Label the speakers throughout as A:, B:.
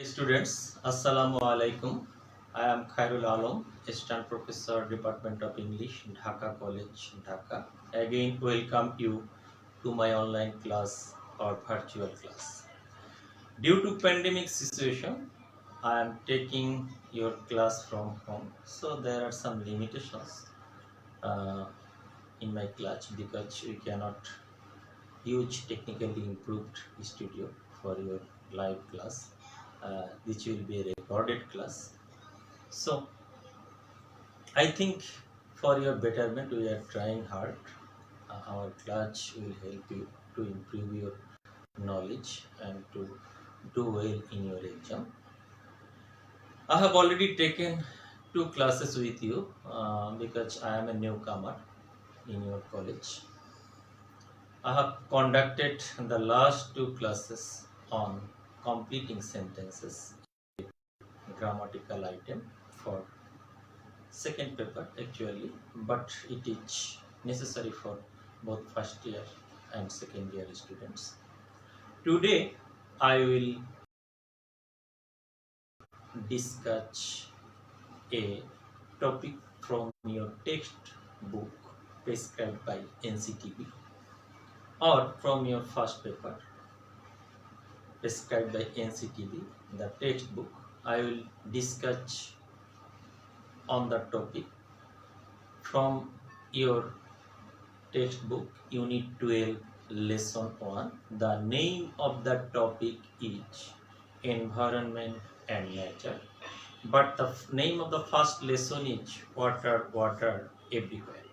A: Students, Assalamu alaikum. I am Khairul Alam, Assistant Professor, Department of English, Dhaka College, Dhaka. Again, welcome you to my online class or virtual class. Due to pandemic situation, I am taking your class from home, so there are some limitations uh, in my class because we cannot use technically improved studio for your live class. This will be a recorded class. So I think for your betterment we are trying hard. Our class will help you to improve your knowledge and to do well in your exam. I have already taken two classes with you because I am a newcomer in your college. I have conducted the last two classes on completing sentences, grammatical item for second paper actually, but it is necessary for both first year and second year students. Today I will discuss a topic from your textbook prescribed by NCTB or from your first paper prescribed by NCTB, the textbook. I will discuss on the topic from your textbook unit 12 lesson 1. The name of the topic is environment and nature, but the name of the first lesson is water everywhere.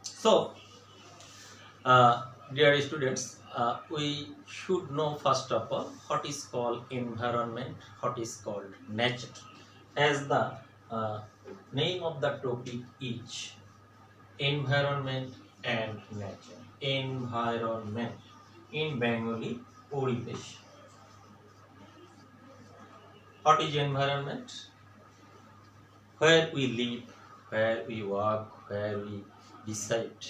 A: So dear students, we should know first of all what is called environment, what is called nature, as the name of the topic is environment and nature. Environment in Bengali, Poribesh. What is environment? Where we live, where we work, where we decide.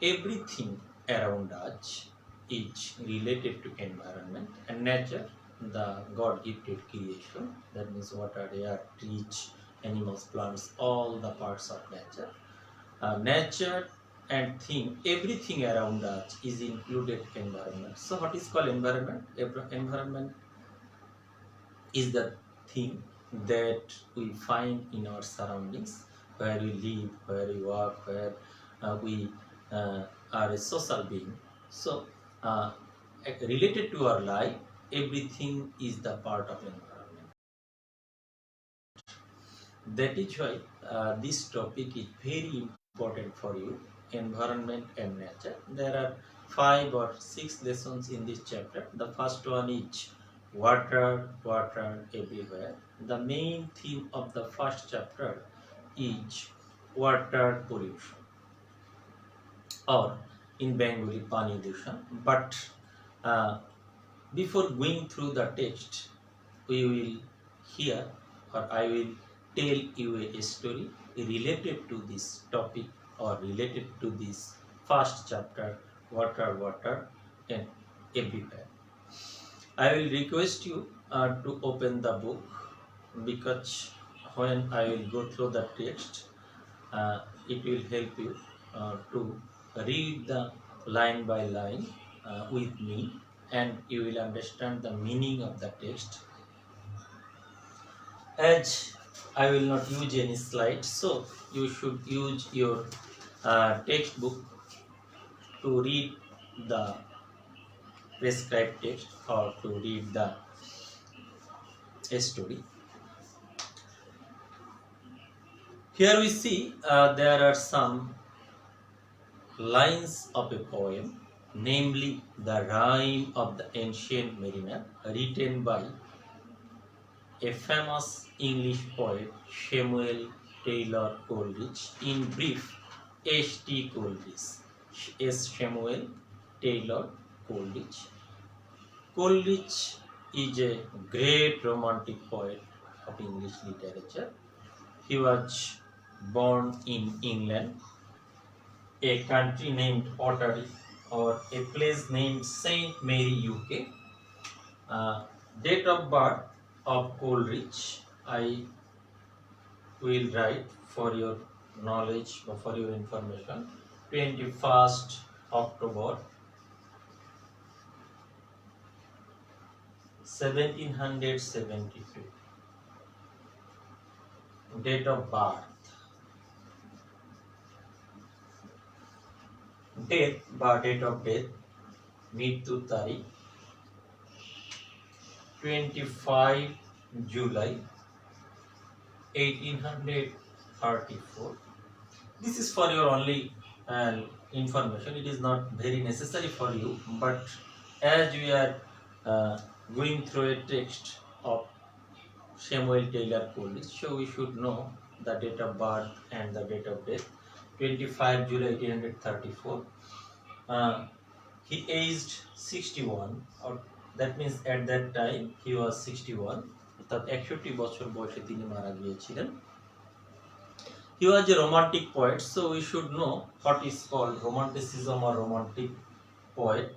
A: Everything around us is related to environment, and nature, the God-gifted creation. That means water, air, trees, animals, plants, all the parts of nature. Nature and thing, everything around us is included environment. So what is called environment? Environment is the thing that we find in our surroundings, where we live, where we work, where we are a social being. So related to our life, everything is the part of environment. That is why this topic is very important for you, environment and nature. There are 5 or 6 lessons in this chapter. The first one is water everywhere. The main theme of the first chapter is water pollution, or in Bengali pani dushan. But before going through the text, we will hear, or I will tell you a story related to this topic or related to this first chapter, water and everywhere. I will request you to open the book, because when I will go through the text, it will help you to read the line by line with me, and you will understand the meaning of the text. As I will not use any slides, so you should use your textbook to read the prescribed text or to read the story. Here we see there are some lines of a poem, namely the Rhyme of the Ancient Mariner, written by a famous English poet, Samuel Taylor Coleridge. In brief, S.T. Coleridge. S. Samuel Taylor Coleridge. Coleridge is a great romantic poet of English literature. He was born in England, a country named Ottery, or a place named Saint Mary, UK. Date of birth of Coleridge. I will write for your knowledge or for your information. 21st October 1772. Date of birth. Death বা date of death মৃত্যু তারিখ 25 July 1834. This is for your only information. It is not very necessary for you, but as we are going through a text of Samuel Taylor Coleridge, so we should know the date of birth and the date of death. 25 July 1834. He aged 61, or that means at that time he was 61. অর্থাৎ 61 বছর বয়সে তিনি মারা গিয়েছিলেন। He was a romantic poet, so we should know what is called romanticism or romantic poet,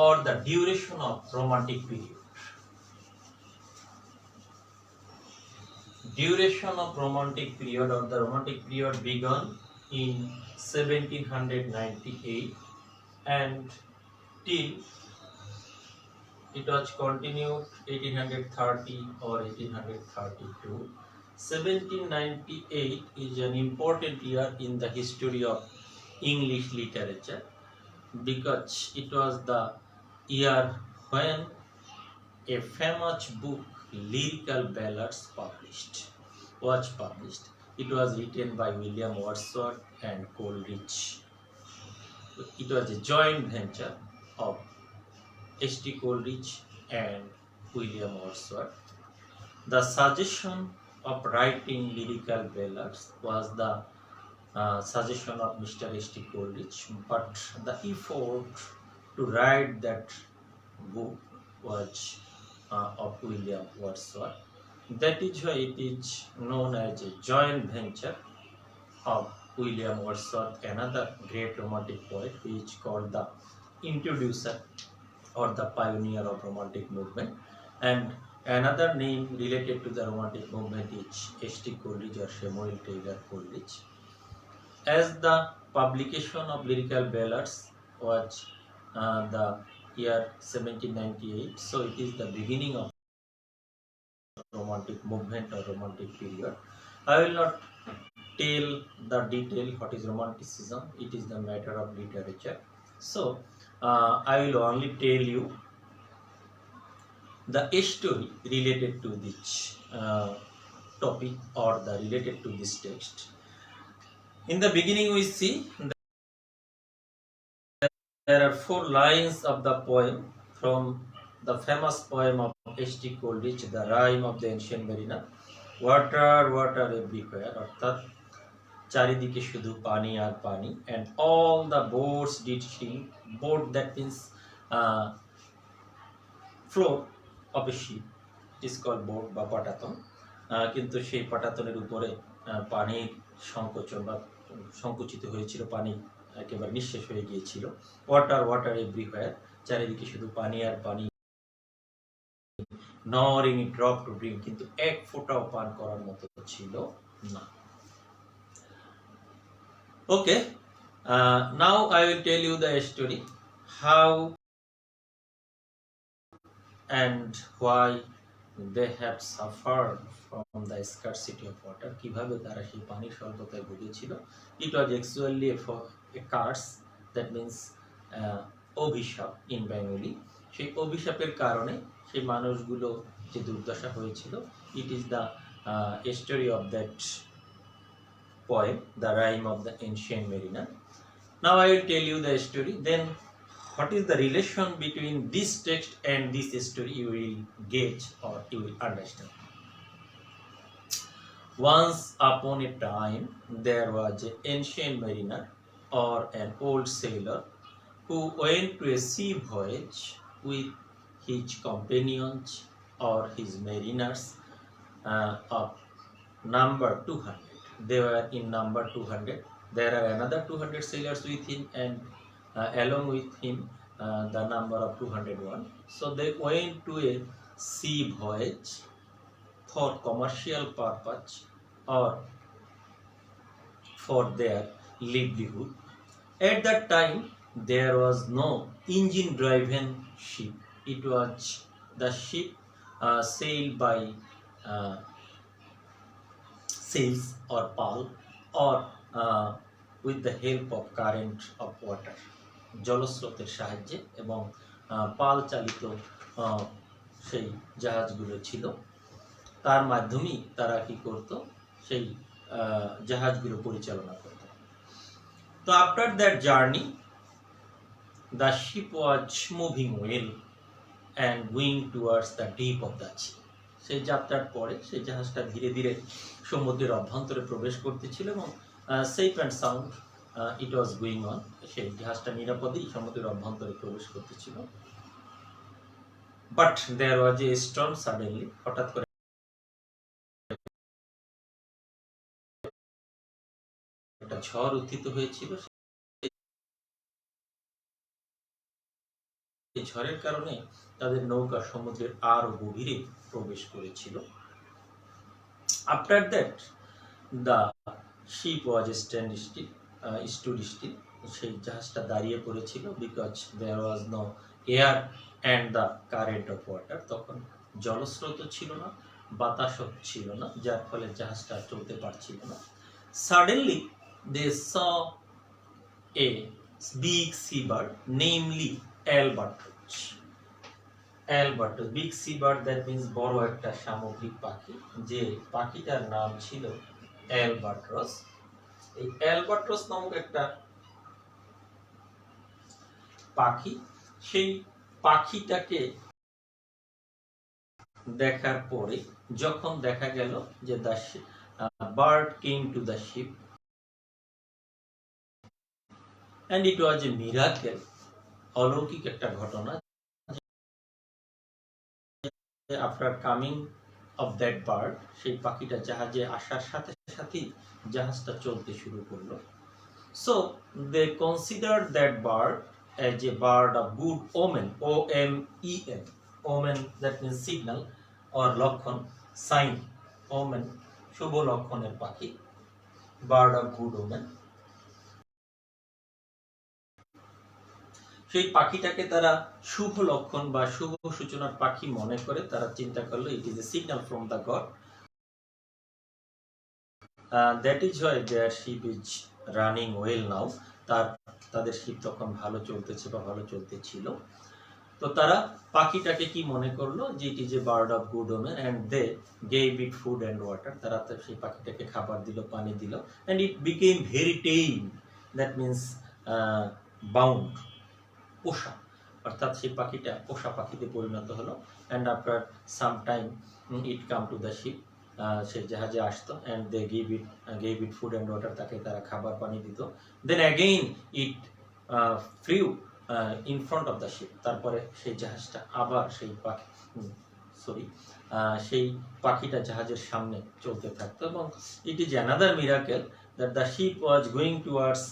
A: or the duration of romantic period. Duration of romantic period or the romantic period began in 1798 and till it was continued 1830 or 1832. 1798 is an important year in the history of English literature because it was the year when a famous book, Lyrical Ballads, was published. It was written by William Wordsworth and Coleridge. It was a joint venture of H.T. Coleridge and William Wordsworth. The suggestion of writing lyrical ballads was the suggestion of Mr. H.T. Coleridge, but the effort to write that book was of William Wordsworth. That is why it is known as a joint venture of William Wordsworth, another great romantic poet, which is called the introducer or the pioneer of romantic movement, and another name related to the romantic movement is H.T. Coleridge or Samuel Taylor Coleridge. As the publication of lyrical ballads was the year 1798, so it is the beginning of romantic movement or romantic period. I will not tell the detail what is romanticism. It is the matter of literature. So I will only tell you the story related to this topic or the related to this text. In the beginning we see there are 4 lines of the poem from the famous poem of H.T. Coleridge, The Rime of the Ancient Mariner. Water, water everywhere, অর্থাৎ চারিদিকে শুধু পানি আর পানি, and all the boats did sink. Boat, that means float of a ship, it is called boat বা পাটাতন, কিন্তু সেই পাটাতনের উপরে পানির সংকোচন বা সংকুচিত হয়েছিল, পানি একেবারে নিঃশেষ হয়ে গিয়েছিল। ওয়াটার ওয়াটার এভরিওয়্যার, চারিদিকে শুধু পানি আর পানি, nor any drop to drink, কিন্তু এক ফোঁটাও পান করার মতো ছিল না। Okay, now I will tell you the story how and why they have suffered from the scarcity of water. কিভাবে তারা সেই পানির স্বল্পতায় ভুগেছিল। It was actually a curse, that means অভিশাপ in Bengali. সেই অভিশাপের কারণে সেই মানুষগুলো যে দুর্দশা হয়েছিল, it is the story of that poem, The Rime of the Ancient Mariner. Now I will tell you the story. Then what is the relation between this text and this story, you will gauge or you will understand. Once upon a time there was an ancient mariner or an old sailor who went to a sea voyage with his companions or his mariners of number 200. They were in number 200. There are another 200 sailors with him, and along with him the number of 201. So they went to a sea voyage for commercial purpose or for their livelihood. At that time, there was no engine-driven ship. It was the ship sailed by sails or pawl or with the help of current of water, জলস্রোতের সাহায্যে এবং পাল চালিত সেই জাহাজগুলো ছিল, তার মাধ্যমেই তারা কি করত, সেই জাহাজগুলো পরিচালনা করত। তো after that journey the ship was moving well and going towards the deep of the sea. সেই যাত্রার পরে সেই জাহাজটা ধীরে ধীরে সমুদ্রের অভ্যন্তরে প্রবেশ করতেছিল এবং safe and sound it was going on. সেই জাহাজটা নিরাপদেই সমুদ্রের অভ্যন্তরে প্রবেশ করতেছিল। But there was a storm suddenly, হঠাৎ করে একটা ঝড় উত্থিত হয়েছিল। এই ঝড়ের কারণে তাদের নৌকা সমুদ্রের আরো গভীরে প্রবেশ করেছিল। After that the ship was stood still, সেই জাহাজটা দাঁড়িয়ে পড়েছিল, because there was no air and the current of water. তখন জলস্রোত ছিল না, বাতাসও ছিল না, যার ফলে জাহাজটা চলতে পারছিল না। Suddenly they saw a big sea bird, namely albatross. Albatross, big sea bird, that means বড় একটা সামুদ্রিক পাখি, যে পাখিটার নাম ছিল অ্যালবাট্রস। এই অ্যালবাট্রস নামক একটা পাখি, সেই পাখিটাকে দেখার পরে যখন দেখা গেল যে the bird came to the sheep and it was a miracle, অলৌকিক একটা ঘটনা। After coming of that bird, সেই পাখিটা জাহাজে আসার সাথে সাথেই জাহাজটা চলতে শুরু করলো। So they consider that bird as a bird of good omen, O-M-E-N, omen that means signal or লক্ষণ, sign, omen শুভ লক্ষণের পাখি, bird of good omen। সেই পাখিটাকে তারা শুভ লক্ষণ বা শুভ সূচনার পাখি মনে করে তারা চিন্তা করলো it is a signal from the God, that is why their ship is running well now. তাদের শিপ তখন ভালো চলতেছে বা ভালো চলতেছিল। তো তারা পাখিটাকে কি মনে করলো যে it is a bird of good omen and they gave it food and water. তারা সেই পাখিটাকে খাবার দিল, পানি দিল, and it became very tame, that means bound, পোষা, অর্থাৎ সেই পাখিটা পোষা পাখিতে পরিণত হলো। And after some time it came to the ship, সেই জাহাজে আসতো, and they gave it food and water, তাকে তারা খাবার পানি দিত। Then again it flew in front of the sheep. তারপরে সেই জাহাজটা আবার সেই সেই পাখিটা জাহাজের সামনে চলতে থাকতো। এবং it is another miracle that the ship was going towards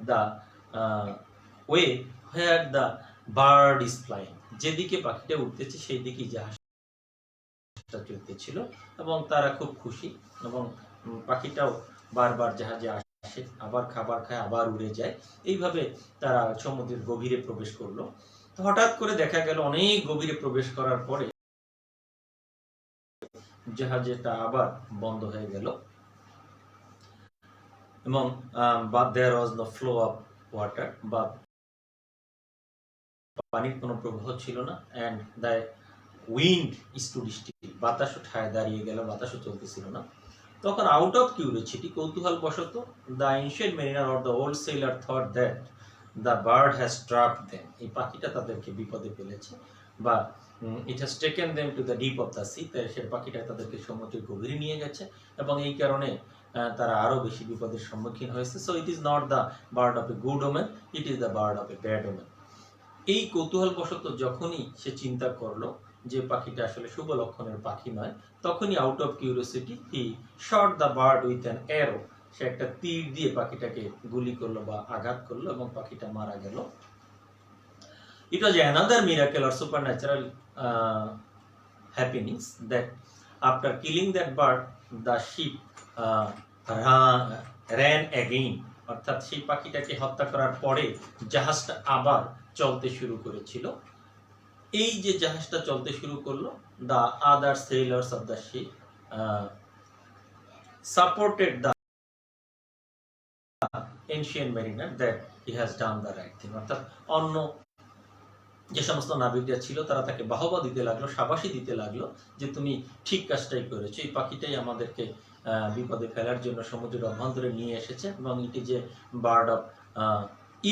A: the way where the bird is flying, যেদিকে পাখিটা উঠতেছে সেই দিকেই জাহাজটা চলতেছিল। এবং তারা খুব খুশি, এবং পাখিটাও বারবার জাহাজে আসে, আবার খাবার খায়, আবার উড়ে যায়। এইভাবে তারা সমুদ্রের গভীরে প্রবেশ করলো। তো হঠাৎ করে দেখা গেল অনেক গভীরে প্রবেশ করার পরে জাহাজটা আবার বন্ধ হয়ে গেল, এবং there was no flow of water, বা পানির কোনো প্রবাহ ছিল না। And the wind stood still, বাতাসও ঠায় দাঁড়িয়ে গেল, বাতাসও চলতেছিল না। তখন আউট অফ কিউরিওসিটি, কৌতূহল বশত, the ancient mariner or the old sailor thought that the bird has trapped them, এই পাখিটা তাদেরকে বিপদে ফেলেছে, বা it has taken them to the deep of the sea, সে পাখিটা তাদেরকে সমুদ্রের গভীরে নিয়ে গেছে, এবং এই কারণে তারা আরো বেশি বিপদের সম্মুখীন হয়েছে। So it is not the bird of a good women, it is the bird of a bad women. এই কৌতূহল বশত যখনই সে চিন্তা করলো যে পাখিটা আসলে শুভ লক্ষণের পাখি নয়, তখনই out of curiosity he shot the bird with an arrow, সে একটা তীর দিয়ে পাখিটাকে গুলি করলো বা আঘাত করলো, এবং পাখিটা মারা গেল। It was another miracle or supernatural happenings that after killing that bird, the sheep ran again. অর্থাৎ সেই পাখিটাকে হত্যা করার পরে জাহাজটা আবার চলতে শুরু করেছিল। এই যে জাহাজটা চলতে শুরু করলো, the other sailors of the ship supported the ancient mariner that he has done the right thing. অর্থাৎ অন্য যে সমস্ত নাবিকরা ছিল তারা তাকে বাহবা দিতে লাগলো, শাবাশি দিতে লাগলো যে তুমি ঠিক কাজটাই করেছো, এই পাখিটাই আমাদেরকে বিপদে ফেলার জন্য সমুদ্রের অভ্যন্তরে নিয়ে এসেছে এবং এটি যে বার্ড অফ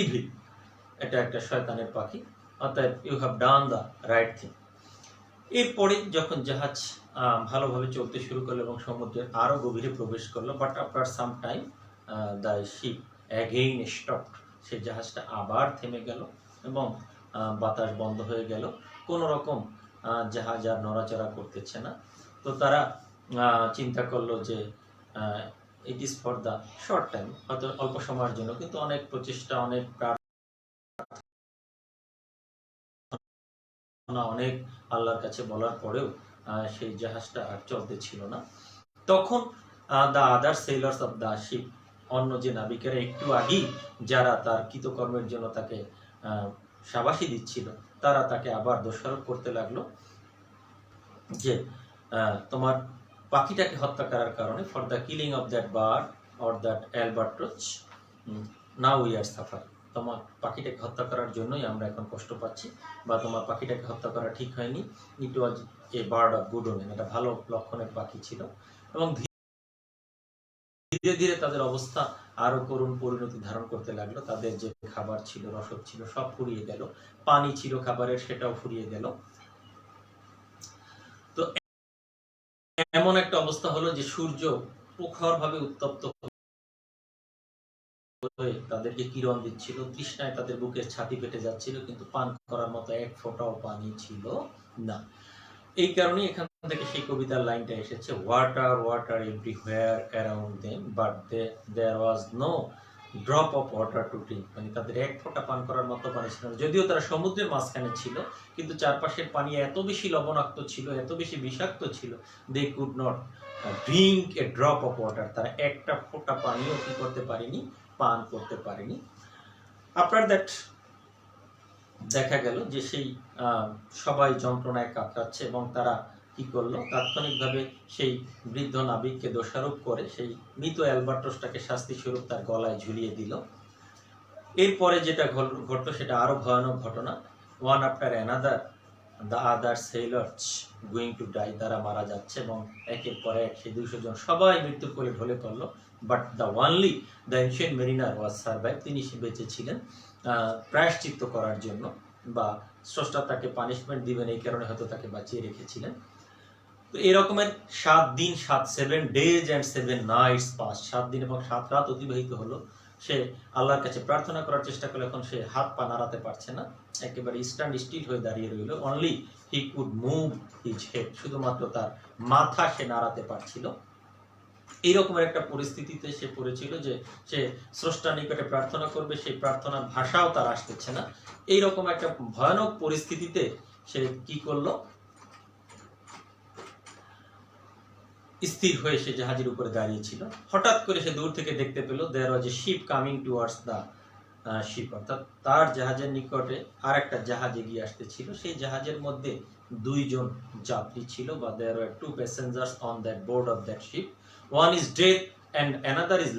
A: ইভিল, এটা একটা শয়তানের পাখি, অর্থাৎ you have done the right thing. এরপরে যখন জাহাজ ভালোভাবে চলতে শুরু করলো এবং সমুদ্রের আরো গভীরে প্রবেশ করলো, but after some time the ship again stopped, সেই জাহাজটা আবার থেমে গেল এবং বাতাস বন্ধ হয়ে গেল, কোনো রকম জাহাজ আর নড়াচড়া করতেছে না। তো তারা চিন্তা করলো যে it is for the short time, হয়তো অল্প সময়ের জন্য, কিন্তু অনেক প্রচেষ্টা, অনেক প্রার্থনা, অনেক আল্লাহর কাছে বলার পরেও সেই জাহাজটা আর চলতে ছিল না। তখন the other sailors of the ship, অন্য যে নাবিকেরা একটু আগেই যারা তার কৃতকর্মের জন্য তাকে শাবাশি দিচ্ছিল, তারা তাকে আবার দোষারোপ করতে লাগলো যে তোমার পাখিটাকে হত্যা করার কারণে, for the killing of that bird or that albatross now we are suffer, তোমার পাখিটাকে হত্যা করার জন্যই আমরা এখন কষ্ট পাচ্ছি, বা তোমার পাখিটাকে হত্যা করা ঠিক হয়নি। It was a bird of good omen, এটা ভালো লক্ষণের পাখি ছিল। এবং ধীরে ধীরে তাদের অবস্থা আরো করুণ পরিণতি ধারণ করতে লাগলো। তাদের যে খাবার ছিল, রসদ ছিল, সব ফুরিয়ে গেল, পানি ছিল খাবারের, সেটাও ফুরিয়ে গেল। তো এমন একটা অবস্থা হলো যে সূর্য প্রখর ভাবে উত্তপ্ত হয়ে তাদেরকে কিরণ দিচ্ছিল, তৃষ্ণায় তাদের বুকের ছাতি পেটে যাচ্ছিল, কিন্তু পান করার মতো এক ফোঁটাও পানি ছিল না। এই কারণে এখান থেকে সেই কবিতার লাইনটা এসেছে, water water everywhere around them but there was no drop of water to drink, মানে তাদের এক ফোঁটা পান করার মতো পানি ছিল না। যদিও তারা সমুদ্রের মাঝখানে ছিল, কিন্তু চারপাশের পানি এত বেশি লবণাক্ত ছিল, এত বেশি বিষাক্ত ছিল, they could not drink a drop of water, তারা একটা ফোঁটা পানিও কি করতে পারেনি, পান করতে পারেনি। আফটার দ্যাট দেখা গেল যে সেই সবাই যন্ত্রণায় কাতরাচ্ছে এবং তারা কি করলো, তাৎক্ষণিকভাবে সেই বৃদ্ধ নাবিককে দোষারোপ করে সেই মৃত অ্যালবাট্রোসটাকে শাস্তি স্বরূপ তার গলায় ঝুলিয়ে দিল। এরপরে যেটা ঘটলো সেটা আরো ভয়ানক ঘটনা। One after another the other sailors going to die, তারা মারা যাচ্ছে এবং একের পর এক সেই 200 জন সবাই মৃত্যুর কোলে ঢলে পড়লো। But the only the ancient mariner was survive, তিনি বেঁচে ছিলেন প্রায়শ্চিত্ত করার জন্য, বা স্রষ্টা তাকে পানিশমেন্ট দিবেন এই কারণে হয়তো তাকে বাঁচিয়ে রেখেছিলেন। তো এরকমের 7 দিন 7 days and 7 nights পাস, 7 দিন এবং 7 রাত অতিবাহিত হলো। সে আল্লাহর কাছে প্রার্থনা করার চেষ্টা করলো, এখন সে হাত পা নাড়াতে পারছে না, একেবারে স্ট্যান্ড স্টিল হয়ে দাঁড়িয়ে রইল। Only he could move his head, শুধুমাত্র তার মাথা সে নাড়াতে পারছিল। এইরকমের একটা পরিস্থিতিতে সে পড়েছিল যে সে স্রষ্টার নিকটে প্রার্থনা করবে, সেই প্রার্থনার ভাষাও তার আসতেছে না। এইরকম একটা ভয়ানক পরিস্থিতিতে সে কি করলো, স্থির হয়ে সে জাহাজের উপরে দাঁড়িয়েছিল। হঠাৎ করে সে দূর থেকে দেখতে পেল there was a ship coming towards the ship, অর্থাৎ তার জাহাজের নিকটে আর একটা জাহাজ এগিয়ে আসতেছিল। সেই জাহাজের মধ্যে 2 জন যাত্রী ছিল, বা there were 2 passengers on that board of that ship. One is dead and another is